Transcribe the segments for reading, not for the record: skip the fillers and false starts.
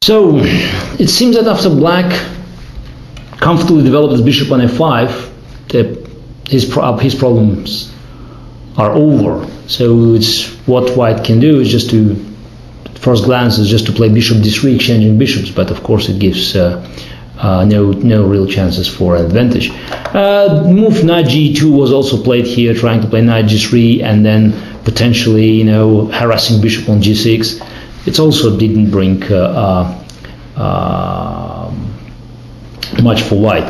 So it seems that after black comfortably developed his bishop on f5, his problems are over. So it's what white can do is just to, at first glance, is just to play bishop d3, exchanging bishops, but of course it gives no real chances for advantage. Move knight g2 was also played here, trying to play knight g3 and then potentially, harassing bishop on g6. It also didn't bring much for white.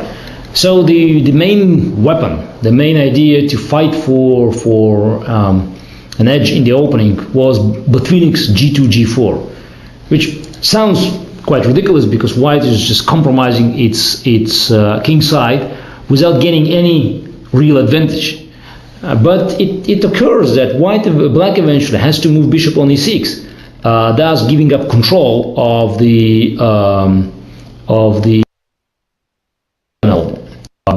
So the main weapon, the main idea to fight for an edge in the opening was Botvinnik's g2, g4, which sounds quite ridiculous because white is just compromising its king side without gaining any real advantage. But it occurs that black eventually has to move bishop on e6, thus giving up control of the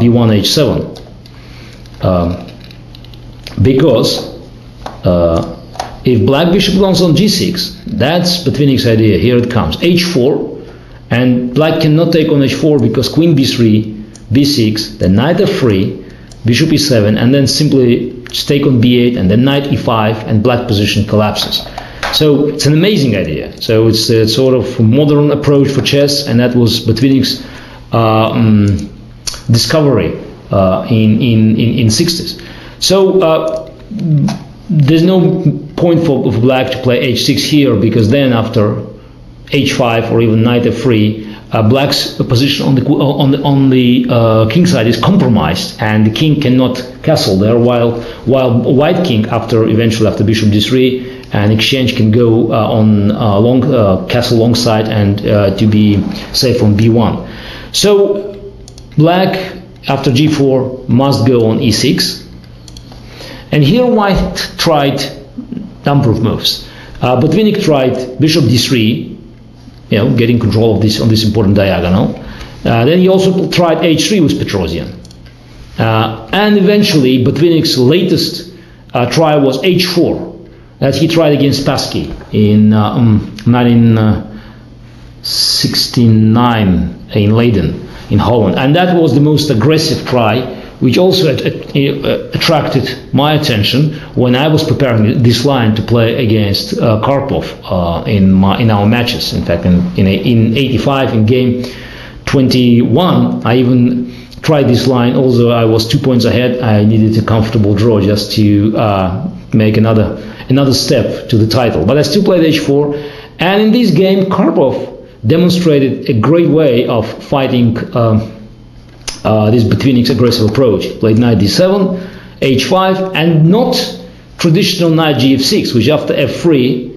b1 h7, because if black bishop lands on g6, that's Botvinnik's idea. Here it comes, h4, and black cannot take on h4 because queen b3, b6, then knight f3, bishop e7, and then simply just take on b8 and then knight e5, and black position collapses. So it's an amazing idea. So it's a sort of modern approach for chess, and that was Botvinnik's discovery in 60s. So there's no point for black to play h6 here, because then after h5 or even knight f3, black's position on the king side is compromised, and the king cannot castle there, while white king eventually after bishop d3, an exchange can go on castle long side and to be safe on b1. So black after g4 must go on e6, and here white tried a number of moves. Botvinnik tried bishop d3, getting control of this on this important diagonal. Then he also tried h3 with Petrosian, and eventually Botvinnik's latest try was h4 that he tried against Spassky in 1969 in Leiden in Holland, and that was the most aggressive try, which also attracted my attention when I was preparing this line to play against Karpov in our matches. In fact, in 85 in game 21, I even tried this line. Although I was 2 points ahead, I needed a comfortable draw just to make another step to the title. But I still played h4, and in this game Karpov demonstrated a great way of fighting this Botvinnik's aggressive approach. Played knight d7, h5, and not traditional knight gf6, which after f3,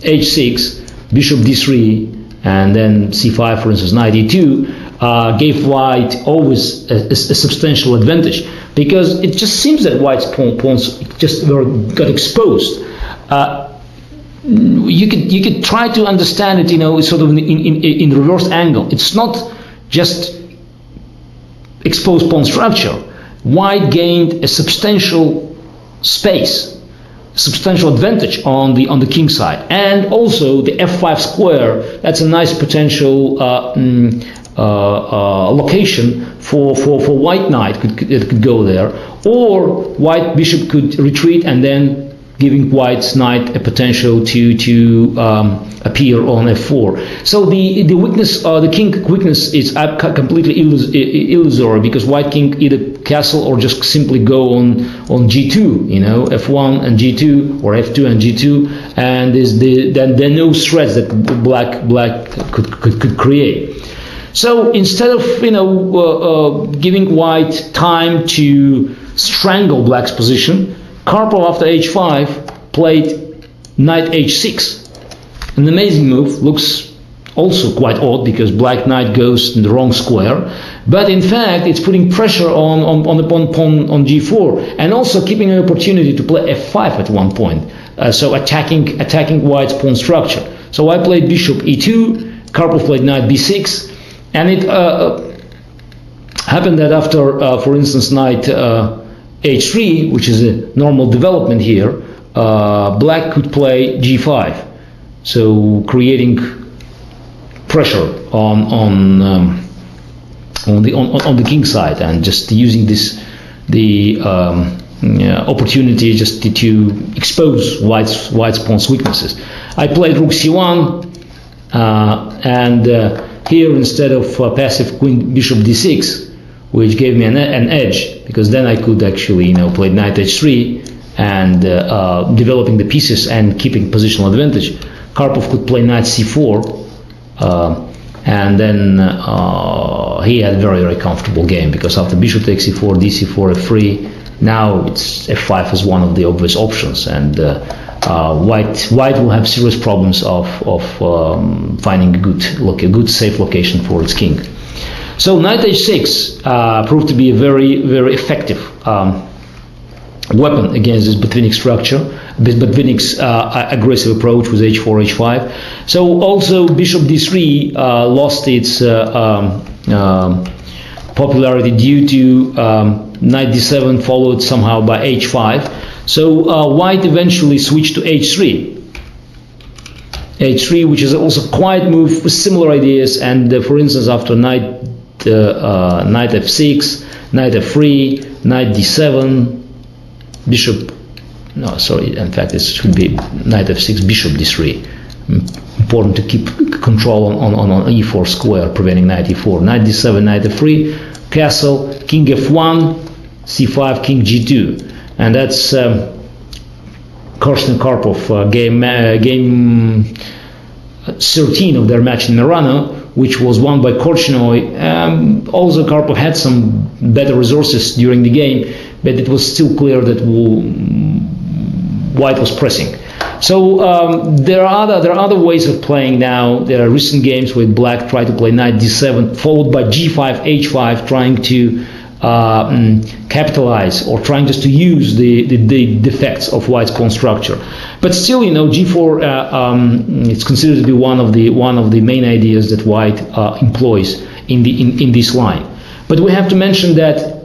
h6, bishop d3, and then c5, for instance, knight e2, gave white always a substantial advantage, because it just seems that white's pawns just got exposed. You could try to understand it, sort of in reverse angle. It's not just exposed pawn structure. White gained a substantial space, substantial advantage on the king side, and also the f5 square. That's a nice potential location for white knight could go there, or white bishop could retreat and then giving white's knight a potential to appear on f4. So the weakness, the king weakness, is completely illusory, because white king either castle or just simply go on g2, f1 and g2, or f2 and g2, and then there are no threats that black could create. So instead of giving white time to strangle black's position, Karpov after h5 played knight h6. An amazing move, looks also quite odd because black knight goes in the wrong square, but in fact it's putting pressure on the pawn on g4, and also keeping an opportunity to play f5 at one point, so attacking white's pawn structure. So I played bishop e2, Karpov played knight b6, and it happened that after, for instance, knight h3, which is a normal development here, black could play g5. so creating pressure on the king side, and just using the opportunity just to expose white's pawn's weaknesses. I played rook c1, and here instead of passive queen bishop d6, which gave me an edge, because then I could actually play knight h3 and developing the pieces and keeping positional advantage. Karpov could play knight c4, and then he had a very comfortable game, because after bishop takes c4, dc4, f3, now it's f5 is one of the obvious options, and white will have serious problems of finding a good safe location for its king. So knight h6 proved to be a very effective weapon against this Botvinnik structure, Botvinnik's aggressive approach with h4, h5. So also bishop d3 lost its popularity due to knight d7 followed somehow by h5. So white eventually switched to h3. h3, which is also a quiet move with similar ideas, and for instance after knight f6, knight f3, knight d7, bishop, no, sorry, in fact this should be knight f6, bishop d3. Important to keep control on e4 square, preventing knight e4. Knight d7, knight f3, castle, king f1, c5, king g2. And that's Korchnoi Karpov game 13 of their match in Merano, which was won by Korchnoi. Also Karpov had some better resources during the game, but it was still clear that white was pressing. So there are other ways of playing now. There are recent games where black tried to play knight d7 followed by g5, h5, trying to capitalize or trying just to use the defects of white's pawn structure. But still, g4 it's considered to be one of the main ideas that white employs in this line. But we have to mention that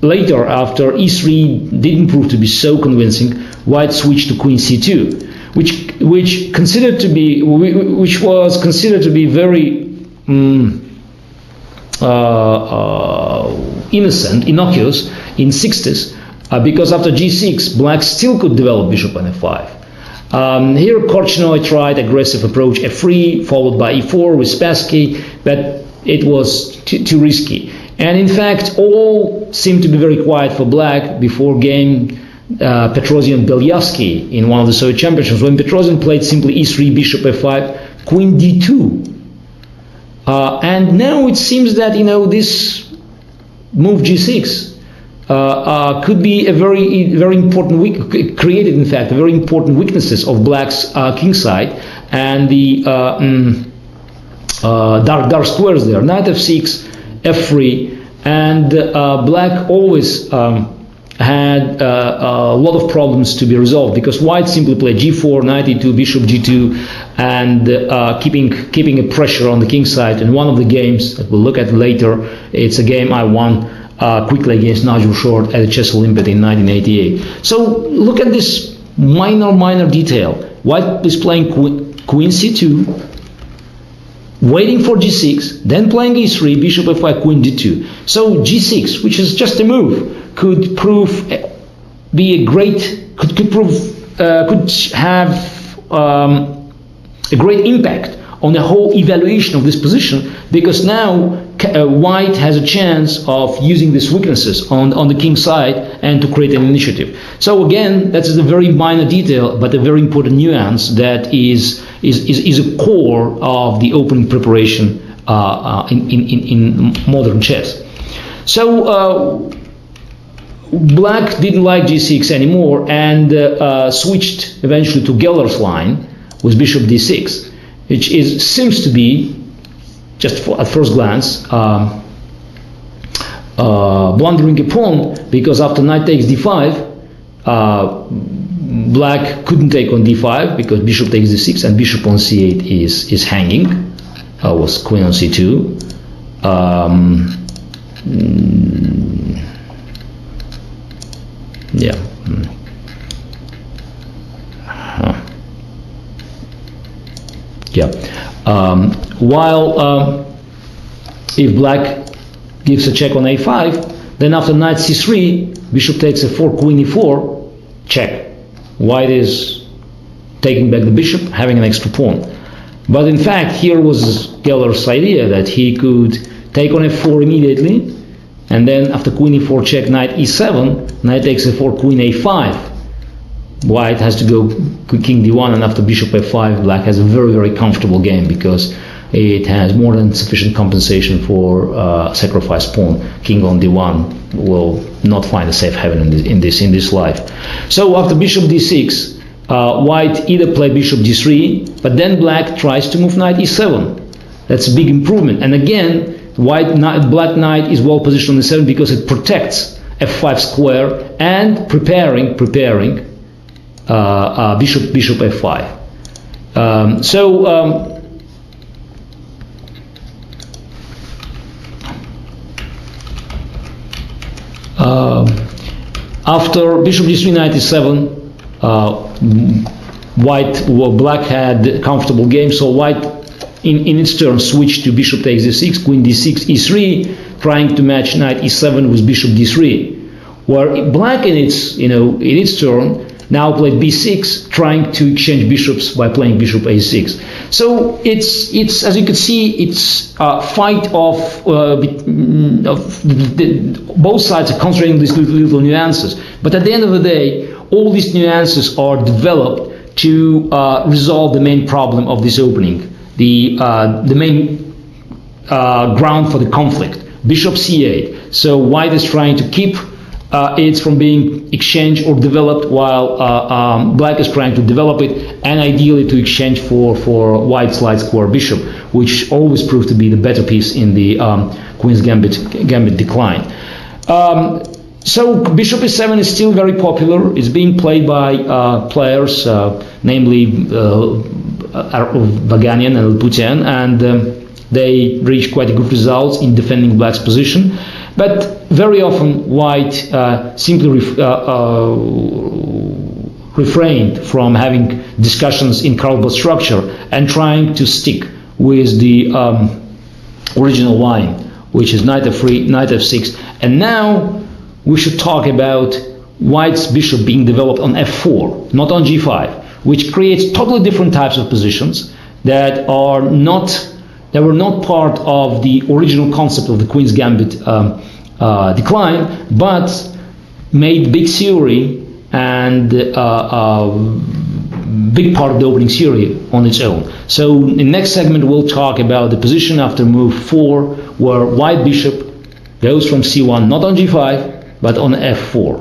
later, after e3 didn't prove to be so convincing, white switched to queen c2, which was considered to be very innocuous in 60s, because after g6, black still could develop bishop on f5. Here Korchnoi tried aggressive approach f3 followed by e4 with Spassky, but it was too risky. And in fact, all seemed to be very quiet for black before game Petrosian-Belyavsky in one of the Soviet championships, when Petrosian played simply e3, bishop f5, queen d2. And now it seems that this move g6 could be a very important created in fact very important weaknesses of black's king side, and the dark squares there, knight f6, f3, and black always had a lot of problems to be resolved, because white simply played g4, knight e2, bishop g2, and keeping a pressure on the king side. In one of the games that we'll look at later, it's a game I won quickly against Nigel Short at the Chess Olympiad in 1988. So look at this minor detail. White is playing queen c2, waiting for g6, then playing e3, bishop f5, queen d2. So g6, which is just a move, could have a great impact on the whole evaluation of this position, because now white has a chance of using these weaknesses on the king side and to create an initiative. So again, that is a very minor detail, but a very important nuance that is a core of the opening preparation in modern chess. So black didn't like g6 anymore and switched eventually to Geller's line with bishop d6, which seems to be, just at first glance, blundering a pawn, because after knight takes d5, black couldn't take on d5 because bishop takes d6 and bishop on c8 is hanging. Was queen on c2. Yeah. While if black gives a check on a5, then after knight c3, bishop takes a4, queen e4, check. White is taking back the bishop, having an extra pawn. But in fact, here was Geller's idea that he could take on f4 immediately, and then after queen e4 check, knight e7, knight takes a4, queen a5. White has to go king d1, and after bishop f5, black has a very, very comfortable game because it has more than sufficient compensation for sacrifice pawn. King on d1 will not find a safe haven in this life. So after bishop d6, white either play bishop d3, but then black tries to move knight e7. That's a big improvement. And again, black knight is well positioned on e7 because it protects f5 square and preparing bishop f5. After bishop d3, knight e7, black had a comfortable game, so white in its turn switched to bishop takes d6, queen d6, e3, trying to match knight e7 with bishop d3. Where black in its turn now played b6, trying to exchange bishops by playing bishop a6. So it's as you can see, it's a fight of both sides are concentrating these little nuances. But at the end of the day, all these nuances are developed to resolve the main problem of this opening, the main ground for the conflict, bishop c8. So white is trying to keep it from being exchanged or developed, while black is trying to develop it and ideally to exchange for white's light square bishop, which always proved to be the better piece in the Queen's Gambit decline. So bishop e7 is still very popular. It's being played by players, namely Vaganian and Lputian, and they reach quite good results in defending black's position. But very often white simply refrained from having discussions in Karlbach structure and trying to stick with the original line, which is knight f3, knight f6. And now we should talk about white's bishop being developed on f4, not on g5, which creates totally different types of positions that were not part of the original concept of the Queen's Gambit decline, but made big theory and big part of the opening theory on its own. So in the next segment we'll talk about the position after move 4, where white bishop goes from c1 not on g5 but on f4.